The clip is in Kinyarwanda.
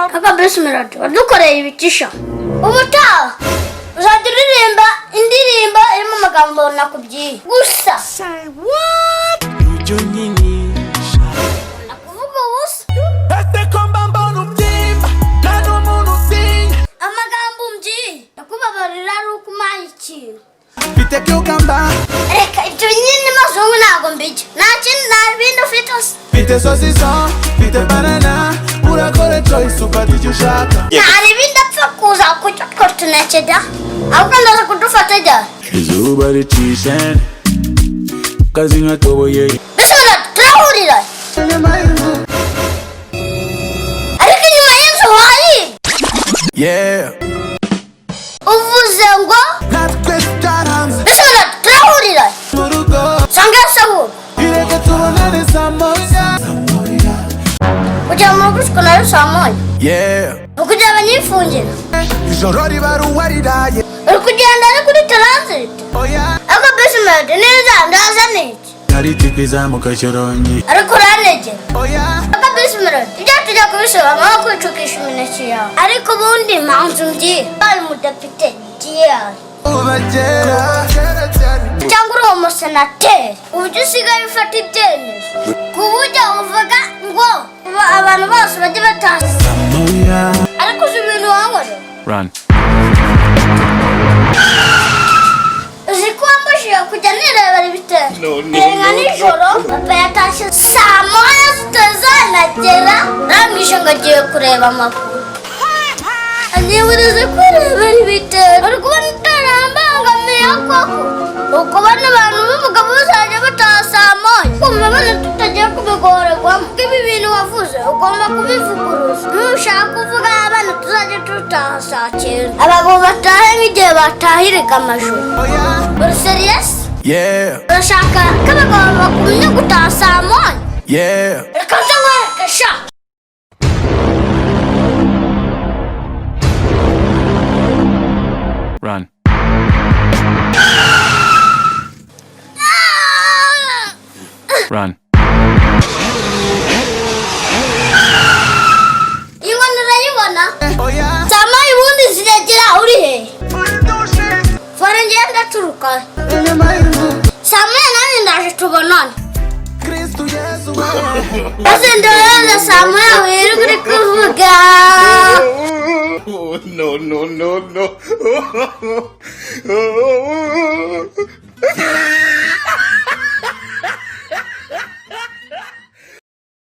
Aka Bismirati, wadukoreye ibitisha. Ubutaha uzaduririmba indirimbo irimo amagambo nakubwiye. Gusa. Say what? Ibyo nyinisha. Nakuvuga ubusa. Ese ko mbamba n'umubyimba, nta n'umuntu utinya. Amagambo mbyi, nakubabarira ari ukumaha ikintu. Mfite cucumber. Reka ibyo nyine mazungu ntabwo mbijya. Nta kintu nta bindi ufite se. Mfite saucisson, mfite banana, urakora choice ufata icyo ushaka. Nta ibindi apfa kuza kucyo tuneke da. Ahubwo ndaza kudufata da. Izuba ricishe, kazi nkatoboye. Bismirati, turahurira. Ariko inyuma y'inzu hari. Yeah. Uvuze ngo Natwe tutaranze Bismirati, turahurira. mu rugo. Sanga sahu. Ireke tubonane saa moya. Kujya mu rugo ushikana saa moya. Yeah. Ukujya abanyifungira. Ijoro riba ruwariraye. Uri kugenda ari kuri transit. Oya. Aka Bismirati neza ndaza niki. Nari tipi zamuka Shyorongi. Ariko uranegera. Oya. Aka Bismirati ibyo tujya kubisaba aho kwicukisha imineke yawe. Ariko ubundi manzu ngiye. Bari umudepite diyari. Ubagera. Cyangwa uri umusenateri. Uburyo usigaye ufata ibyemezo. Ku buryo uvuga ngo abantu bose bajye batashye. Samoya. Ariko uzi ibintu wankorera. Run. Uzi ko wambujije kujya nirebera ibitero. Nka nijoro papa yatashye saa moya zitazanagera. Arambwije ngo agiye kureba amakuru. Anyiburize kwirebera ibitero. Uri kubona utarambangamiye koko. Ukubona abantu b'umugabo bazajya bataha saa moya. Kumva bane tutagiye kubigorerwamo. Ibi bintu wavuze ugomba kubivuguruza. Nushaka kuvuga abana tuzajya dutaha saa 9. Abagabo batahe nk'igihe batahiraga amajoro. Oya. Uri serious? Yeah. Urashaka ko abagabo bakumye gutaha saa moya? Yeah. Reka nze nkwereke sha. Run. Run. Inkoni urayibona? Oya. Saa moya ubundi ziragera uri he? Fora ngiye ndaturuka. Saa moya nanjye ndaje tubonane. Kristu Yesu we. Ese ndohereza saa moya wirirwa uri kuvuga. Oh, no, no, no, no.